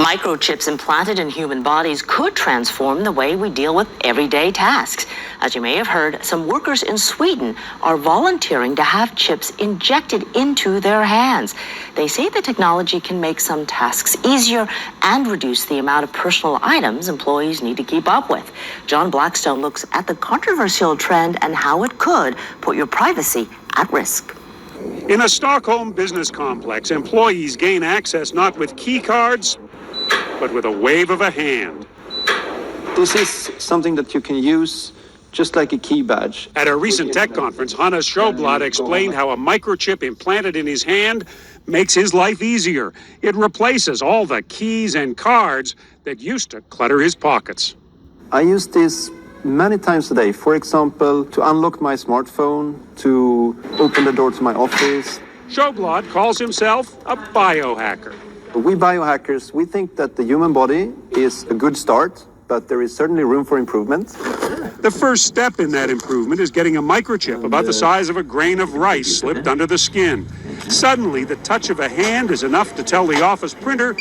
Microchips implanted in human bodies could transform the way we deal with everyday tasks. As you may have heard, some workers in Sweden are volunteering to have chips injected into their hands. They say the technology can make some tasks easier and reduce the amount of personal items employees need to keep up with. John Blackstone looks at the controversial trend and how it could put your privacy at risk. In a Stockholm business complex, employees gain access not with key cards, but with a wave of a hand. This is something that you can use just like a key badge. At a recent tech conference, Hannes Sjöblad explained how a microchip implanted in his hand makes his life easier. It replaces all the keys and cards that used to clutter his pockets. I use this many times a day. For example, to unlock my smartphone, to open the door to my office. Sjöblad calls himself a biohacker. We biohackers, we think that the human body is a good start, but there is certainly room for improvement. The first step in that improvement is getting a microchip about the size of a grain of rice slipped under the skin. Suddenly, the touch of a hand is enough to tell the office printer,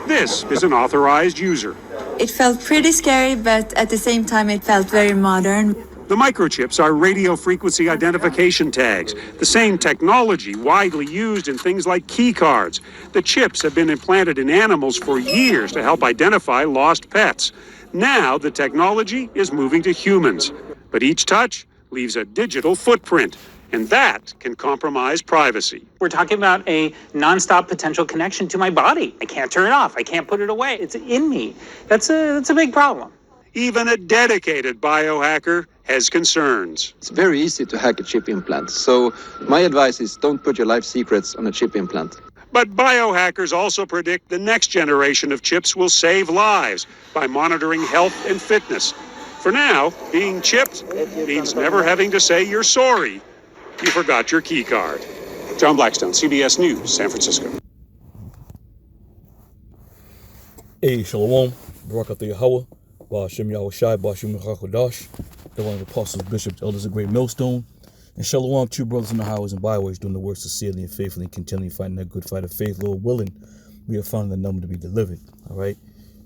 this is an authorized user. It felt pretty scary, but at the same time, it felt very modern. The microchips are radio frequency identification tags, the same technology widely used in things like key cards. The chips have been implanted in animals for years to help identify lost pets. Now the technology is moving to humans, but each touch leaves a digital footprint, and that can compromise privacy. We're talking about a nonstop potential connection to my body. I can't turn it off. I can't put it away. It's in me. That's a big problem. Even a dedicated biohacker has concerns. It's very easy to hack a chip implant. So my advice is don't put your life secrets on a chip implant. But biohackers also predict the next generation of chips will save lives by monitoring health and fitness. For now, being chipped means never having to say you're sorry you forgot your key card. John Blackstone, CBS News, San Francisco. Hey, Shalom, Barak Atah Yahweh, Ba'ashem Yahushai, Ba'ashem Yechakodash, the one of the apostles, bishops, elders of Great Millstone, and Shalom, true brothers in the highways and byways, doing the work sincerely and faithfully, and continually fighting that good fight of faith, Lord willing, we have found the number to be delivered, all right?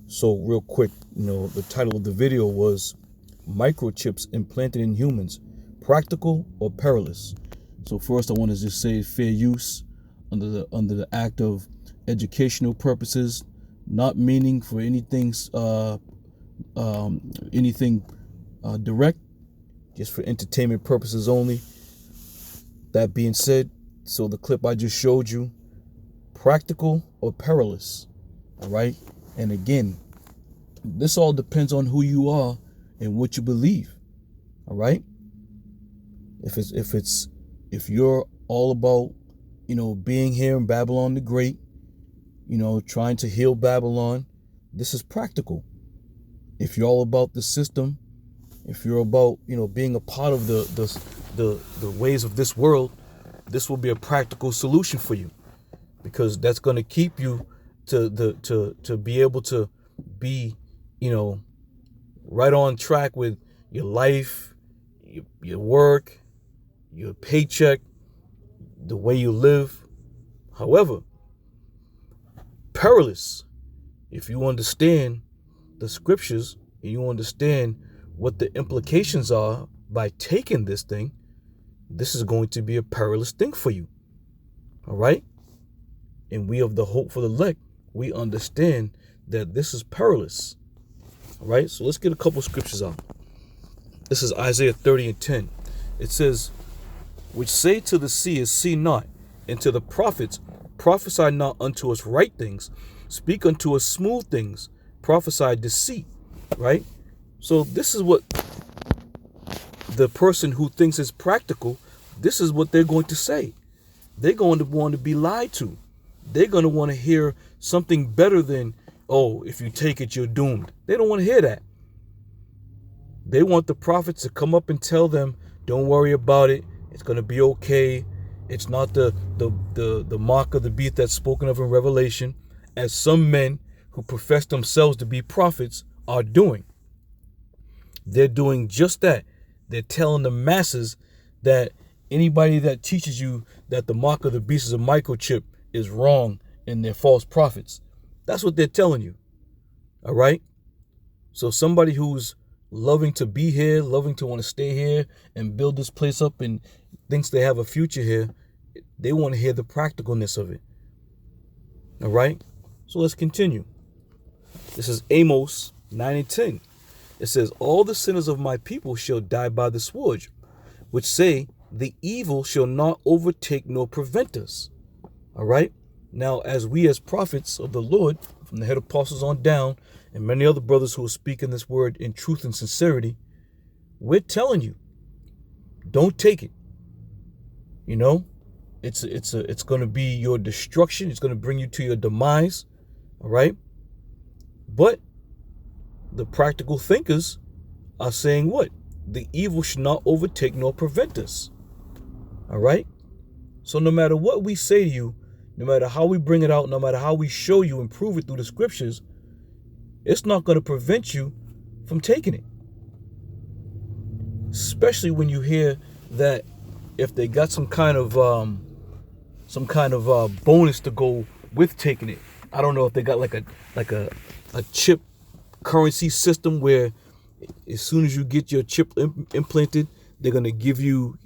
So real quick, the title of the video was Microchips Implanted in Humans, Practical or Perilous? So first I want to just say fair use under the act of educational purposes, not meaning for anything direct, just for entertainment purposes only. That being said, so the clip I just showed you, practical or perilous, all right? And again, this all depends on who you are and what you believe, all right? If you're all about, being here in Babylon the Great, trying to heal Babylon, this is practical. If you're all about the system, if you're about, being a part of the ways of this world, this will be a practical solution for you, because that's going to keep you to be able to be, right on track with your life, your work, your paycheck, the way you live. However, perilous, if you understand the scriptures and you understand what the implications are by taking this thing, this is going to be a perilous thing for you. All right? And we of the hope for the elect, we understand that this is perilous. All right? So let's get a couple scriptures out. This is Isaiah 30:10. It says, which say to the seers, see not, and to the prophets, prophesy not unto us right things, speak unto us smooth things, prophesy deceit, right? So this is what the person who thinks is practical, this is what they're going to say. They're going to want to be lied to. They're going to want to hear something better than, oh, if you take it, you're doomed. They don't want to hear that. They want the prophets to come up and tell them, don't worry about it. It's going to be okay. It's not the mark of the beast that's spoken of in Revelation, as some men who profess themselves to be prophets are doing. They're doing just that. They're telling the masses that anybody that teaches you that the mark of the beast is a microchip is wrong and they're false prophets. That's what they're telling you. All right. So somebody who's loving to be here, loving to want to stay here and build this place up and thinks they have a future here, they want to hear the practicalness of it. All right. So let's continue. This is Amos 9 and 10. It says, all the sinners of my people shall die by the sword, which say, the evil shall not overtake nor prevent us. All right. Now, as we as prophets of the Lord, from the head apostles on down, and many other brothers who are speaking this word in truth and sincerity, we're telling you, don't take it. You know, it's going to be your destruction. It's going to bring you to your demise. All right. But the practical thinkers are saying what? The evil should not overtake nor prevent us. All right. So no matter what we say to you, no matter how we bring it out, no matter how we show you and prove it through the scriptures, it's not going to prevent you from taking it. Especially when you hear that if they got some kind of bonus to go with taking it. I don't know if they got like a chip currency system where as soon as you get your chip implanted, they're going to give you,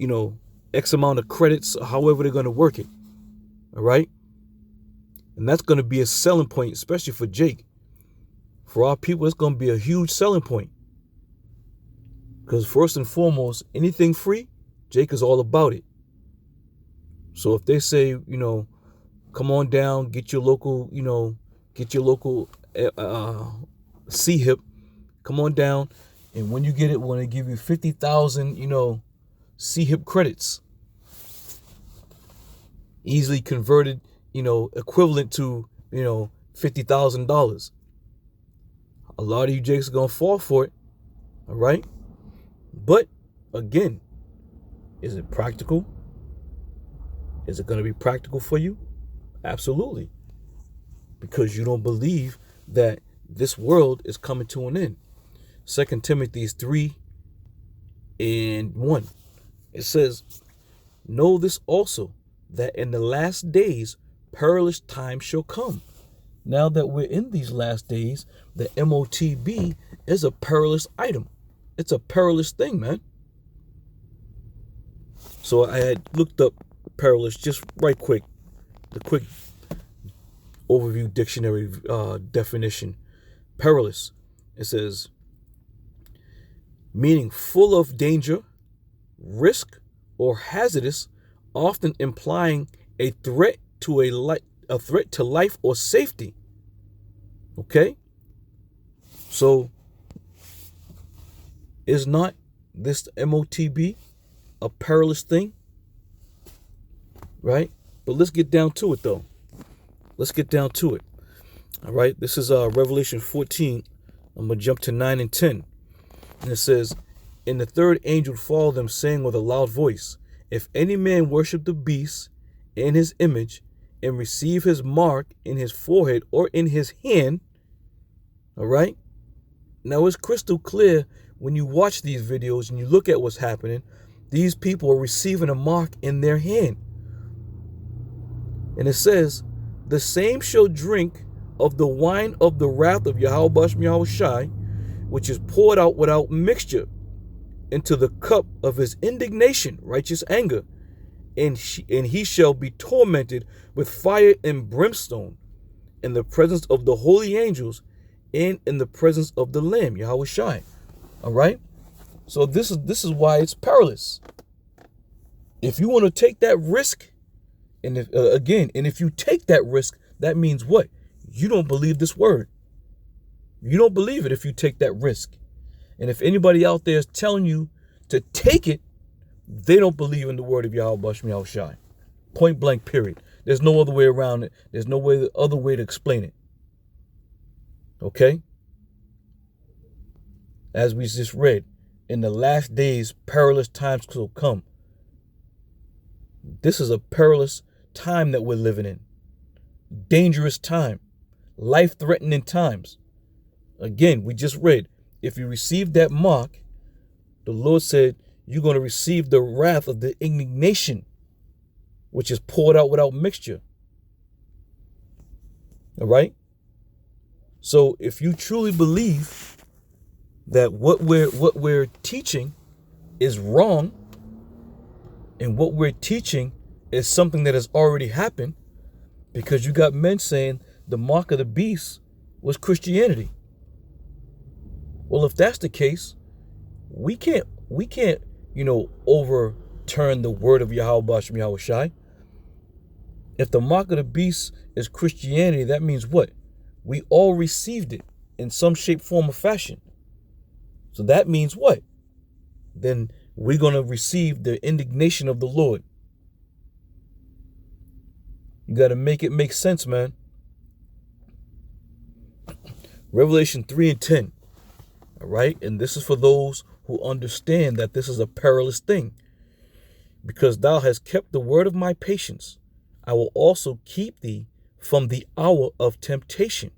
X amount of credits, however they're going to work it. All right. And that's going to be a selling point, especially for Jake. For our people, it's going to be a huge selling point. Because first and foremost, anything free, Jake is all about it. So if they say, come on down, get your local C-hip, come on down. And when you get it, we're going to give you 50,000, C-hip credits. Easily converted, equivalent to, $50,000. A lot of you Jakes are going to fall for it. All right. But again, is it practical? Is it going to be practical for you? Absolutely. Because you don't believe that this world is coming to an end. 2 Timothy 3 and 1. It says, know this also, that in the last days perilous times shall come. Now that we're in these last days, the M.O.T.B is a perilous item. It's a perilous thing, man. So I had looked up perilous just right quick. The quick overview dictionary definition. Perilous. It says, meaning full of danger, risk, or hazardous, often implying a threat to life or safety. Okay? So is not this M.O.T.B a perilous thing? Right? But let's get down to it though. Let's get down to it. All right? This is Revelation 14. I'm going to jump to 9 and 10. And it says, and the third angel followed them, saying with a loud voice, if any man worship the beast and his image, and receive his mark in his forehead or in his hand. All right. Now it's crystal clear when you watch these videos and you look at what's happening. These people are receiving a mark in their hand. And it says, the same shall drink of the wine of the wrath of Yahweh, which is poured out without mixture into the cup of his indignation, righteous anger. And he shall be tormented with fire and brimstone in the presence of the holy angels and in the presence of the Lamb, Yahweh Shai. All right. So this is why it's perilous. If you want to take that risk, and if you take that risk, that means what? You don't believe this word. You don't believe it if you take that risk. And if anybody out there is telling you to take it, they don't believe in the word of Yahweh Shai. Point blank, period. There's no other way around it. There's no other way to explain it. Okay? As we just read, in the last days, perilous times will come. This is a perilous time that we're living in. Dangerous time. Life-threatening times. Again, we just read, if you receive that mark, the Lord said, you're going to receive the wrath of the indignation, which is poured out without mixture. All right? So if you truly believe that what we're teaching is wrong, and what we're teaching is something that has already happened, because you got men saying the mark of the beast was Christianity. Well, if that's the case, we can't, overturn the word of Yahweh Bashem Yahweh Shai. If the mark of the beast is Christianity, that means what? We all received it in some shape, form, or fashion. So that means what? Then we're going to receive the indignation of the Lord. You got to make it make sense, man. Revelation 3:10. All right. And this is for those who understand that this is a perilous thing. Because thou hast kept the word of my patience, I will also keep thee from the hour of temptation,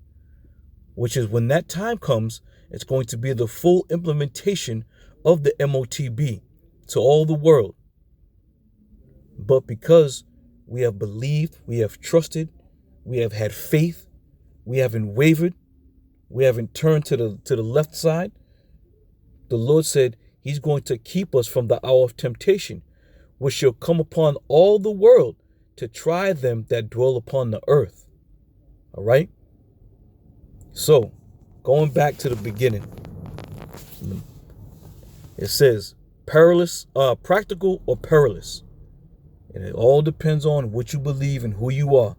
which is when that time comes, it's going to be the full implementation of the M.O.T.B to all the world. But because we have believed, we have trusted, we have had faith, we haven't wavered, we haven't turned to the left side, the Lord said he's going to keep us from the hour of temptation, which shall come upon all the world to try them that dwell upon the earth. All right? So, going back to the beginning, it says perilous, practical or perilous. And it all depends on what you believe and who you are.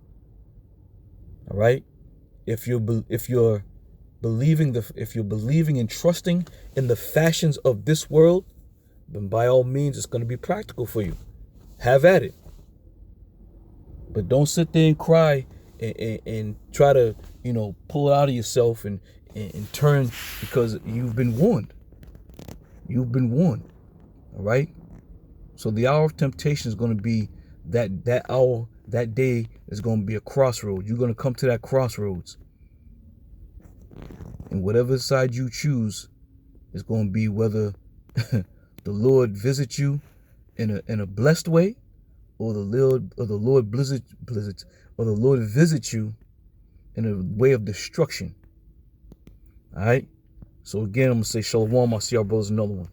All right? If you're believing and trusting in the fashions of this world, then by all means it's going to be practical for you. Have at it. But don't sit there and cry and try to, pull it out of yourself and turn, because you've been warned. You've been warned. All right? So the hour of temptation is going to be that hour, that day is going to be a crossroads. You're going to come to that crossroads. And whatever side you choose is going to be whether the Lord visits you in a blessed way, or the Lord visits you in a way of destruction. All right. So again, I'm gonna say shalom. I'll see our brothers in another one.